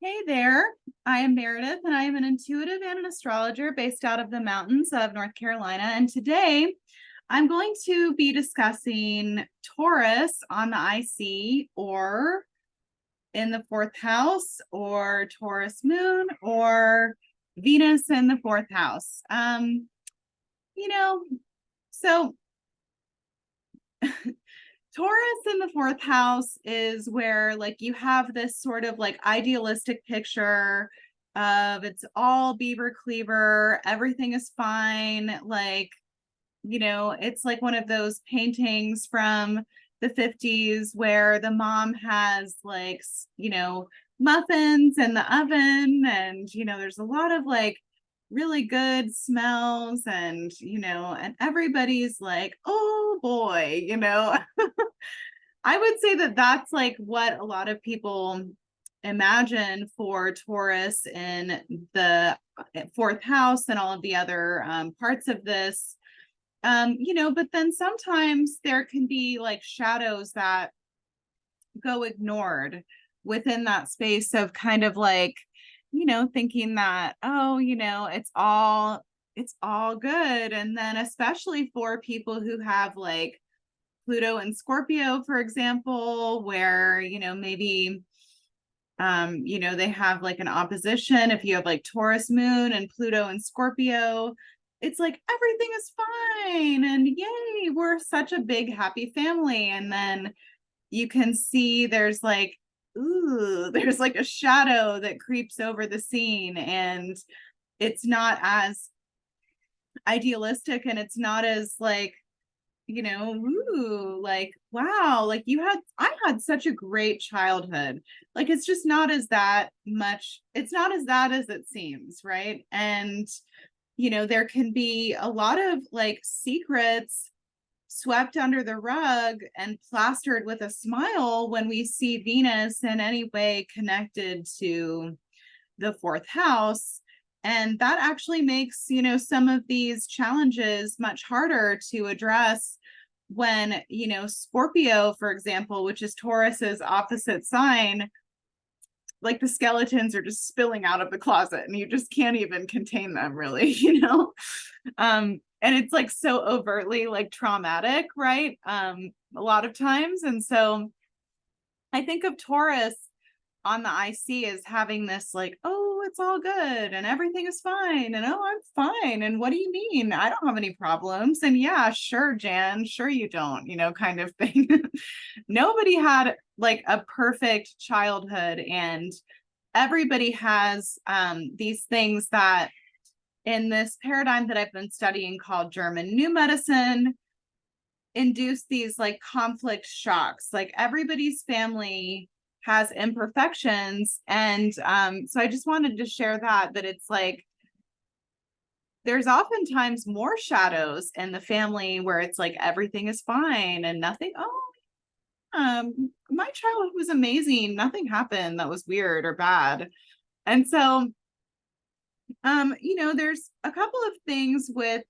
Hey there, I am Meredith and I am an intuitive and an astrologer based out of the mountains of North Carolina. And today I'm going to be discussing Taurus on the IC or in the fourth house, or Taurus Moon, or Venus in the fourth house. You know, so Taurus in the fourth house is where like you have this sort of like idealistic picture of it's all beaver cleaver, everything is fine. Like, it's like one of those paintings from the 50s where the mom has like, muffins in the oven and, there's a lot of like really good smells and everybody's like, oh boy, I would say that that's like what a lot of people imagine for Taurus in the fourth house and all of the other parts of this. But then sometimes there can be like shadows that go ignored within that space of kind of like, thinking that, oh, it's all good. And then especially for people who have like Pluto and Scorpio, for example, where, maybe they have like an opposition. If you have like Taurus Moon and Pluto and Scorpio, it's like everything is fine and yay, we're such a big happy family. And then you can see there's like, ooh, there's like a shadow that creeps over the scene and it's not as idealistic and it's not as like, ooh, like, wow, like I had such a great childhood. Like, it's just not as that much, it's not as that as it seems, right? And, there can be a lot of like secrets swept under the rug and plastered with a smile when we see Venus in any way connected to the fourth house. And that actually makes, some of these challenges much harder to address when, Scorpio, for example, which is Taurus's opposite sign, like the skeletons are just spilling out of the closet and you just can't even contain them really, and it's like so overtly like traumatic, right? A lot of times. And so I think of Taurus on the IC as having this like, oh, it's all good and everything is fine. And oh, I'm fine. And what do you mean? I don't have any problems. And yeah, sure, Jan, sure you don't, kind of thing. Nobody had like a perfect childhood and everybody has these things that in this paradigm that I've been studying called German New Medicine induce these like conflict shocks. Like everybody's family has imperfections. And so I just wanted to share that it's like, there's oftentimes more shadows in the family where it's like everything is fine and nothing. My childhood was amazing. Nothing happened that was weird or bad. And so, there's a couple of things with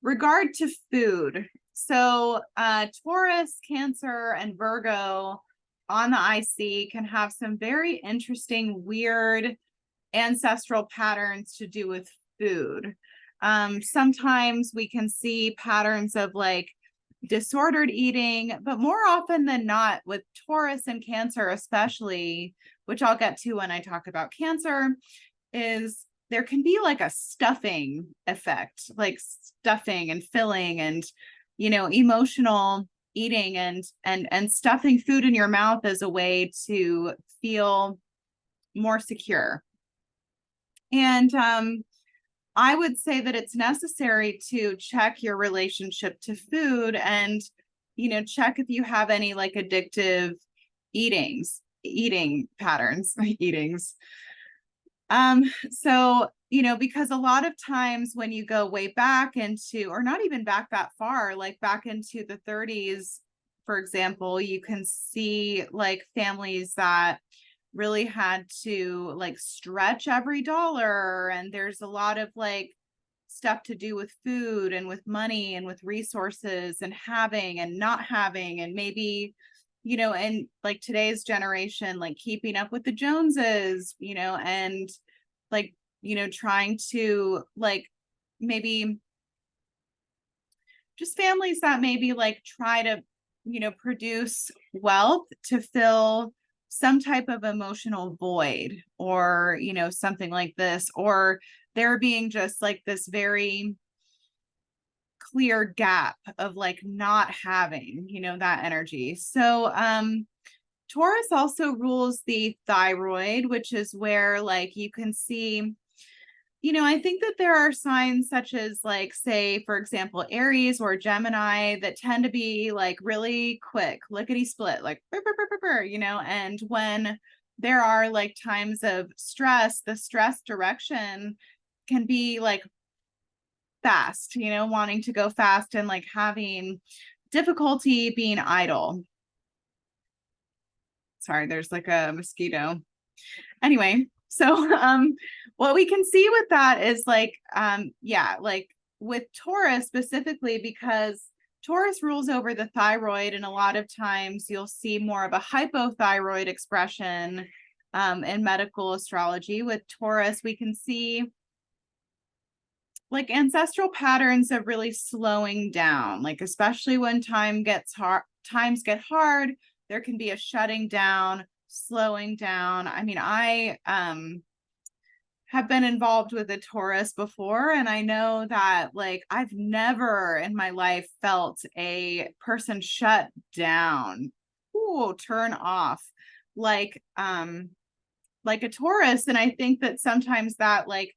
regard to food. So Taurus, Cancer, and Virgo on the IC can have some very interesting, weird ancestral patterns to do with food. Sometimes we can see patterns of like disordered eating, but more often than not with Taurus and Cancer especially, which I'll get to when I talk about Cancer, is there can be like a stuffing effect, like stuffing and filling and, emotional eating and stuffing food in your mouth as a way to feel more secure. And I would say that it's necessary to check your relationship to food and, check if you have any like addictive eating patterns, eatings. So, because a lot of times when you go way back into, or not even back that far, like back into the 30s, for example, you can see like families that really had to like stretch every dollar. And there's a lot of like stuff to do with food and with money and with resources and having and not having, and maybe you know, and like today's generation, like keeping up with the Joneses, you know, and like, you know, trying to like maybe just families that maybe like try to, you know, produce wealth to fill some type of emotional void, or, you know, something like this, or there being just like this very clear gap of like not having, you know, that energy. So Taurus also rules the thyroid, which is where like you can see, you know, I think that there are signs such as like, say, for example, Aries or Gemini that tend to be like really quick, lickety split, like, burr, burr, burr, burr, burr, you know, and when there are like times of stress, the stress direction can be like fast, you know, wanting to go fast and like having difficulty being idle. Sorry, there's like a mosquito. Anyway, so what we can see with that is like yeah, like with Taurus specifically, because Taurus rules over the thyroid, and a lot of times you'll see more of a hypothyroid expression in medical astrology. With Taurus, we can see like ancestral patterns of really slowing down, like especially when times get hard, there can be a shutting down, slowing down. I mean, I have been involved with a Taurus before, and I know that like I've never in my life felt a person shut down, ooh, turn off like a Taurus. And I think that sometimes that like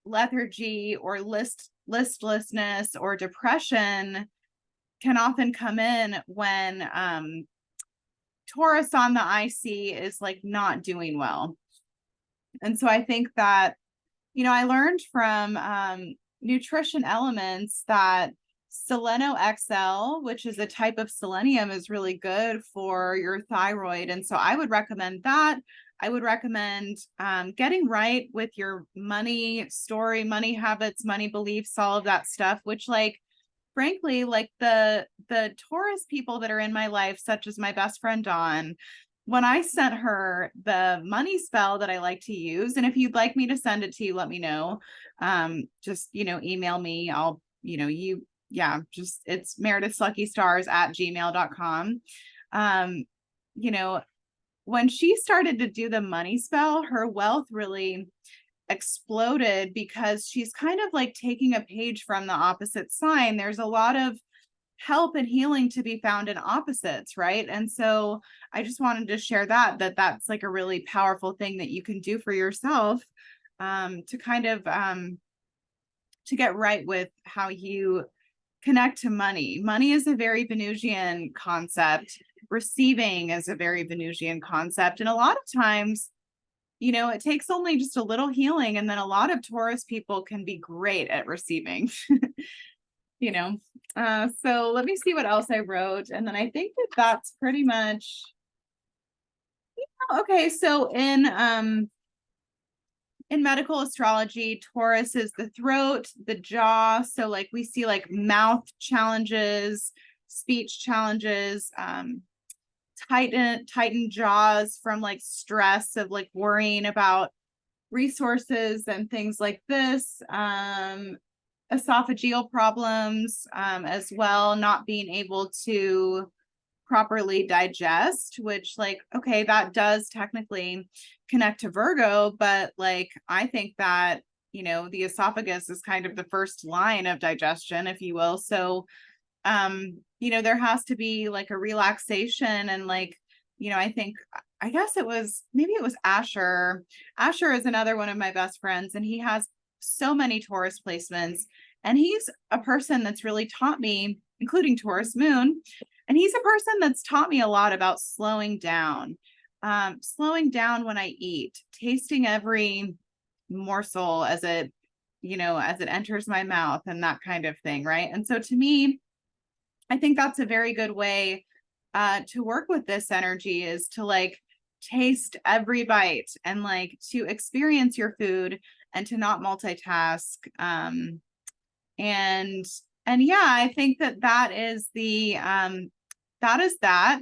lethargy or listlessness or depression can often come in when Taurus on the IC is like not doing well. And so I think that, you know, I learned from Nutrition Elements that Seleno XL, which is a type of selenium, is really good for your thyroid. And so I would recommend that. I would recommend getting right with your money story, money habits, money beliefs, all of that stuff, which like, frankly, like the Taurus people that are in my life, such as my best friend Dawn, when I sent her the money spell that I like to use, and if you'd like me to send it to you, let me know. Just, you know, email me. I'll, you know, just it's meredithsluckystars@gmail.com. You know, when she started to do the money spell, her wealth really exploded because she's kind of like taking a page from the opposite sign. There's a lot of help and healing to be found in opposites, right? And so I just wanted to share that's like a really powerful thing that you can do for yourself to kind of to get right with how you connect to money. Money is a very Venusian concept. Receiving is a very Venusian concept. And a lot of times, you know, it takes only just a little healing, and then a lot of Taurus people can be great at receiving. You know, so let me see what else I wrote, and then I think that that's pretty much, okay. So in medical astrology, Taurus is the throat, the jaw. So like we see like mouth challenges, speech challenges, tighten jaws from like stress of like worrying about resources and things like this. Esophageal problems as well, not being able to properly digest, which like, okay, that does technically connect to Virgo, but like, I think that, you know, the esophagus is kind of the first line of digestion, if you will. So, you know, there has to be like a relaxation and like, you know, I guess maybe it was Asher. Asher is another one of my best friends, and he has so many Taurus placements. And he's a person that's really taught me, including Taurus Moon. And he's a person that's taught me a lot about slowing down when I eat, tasting every morsel as it, you know, as it enters my mouth and that kind of thing. Right. And so to me, I think that's a very good way to work with this energy, is to like taste every bite and like to experience your food and to not multitask. And yeah, I think that is that.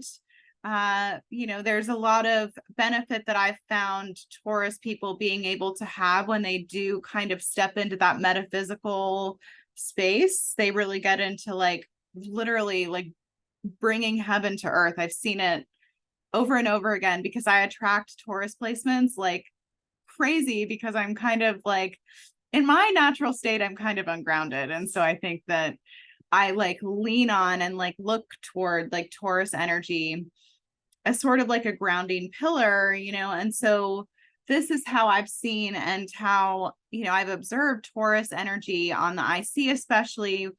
You know, there's a lot of benefit that I've found Taurus people being able to have when they do kind of step into that metaphysical space. They really get into like literally like bringing heaven to earth. I've seen it over and over again because I attract Taurus placements like crazy because I'm kind of like in my natural state, I'm kind of ungrounded. And so I think that I like lean on and like look toward like Taurus energy as sort of like a grounding pillar, you know. And so this is how I've seen and how, you know, I've observed Taurus energy on the IC, especially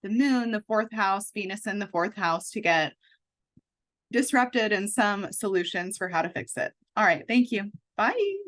the moon, the fourth house, Venus in the fourth house, to get disrupted and some solutions for how to fix it. All right. Thank you. Bye.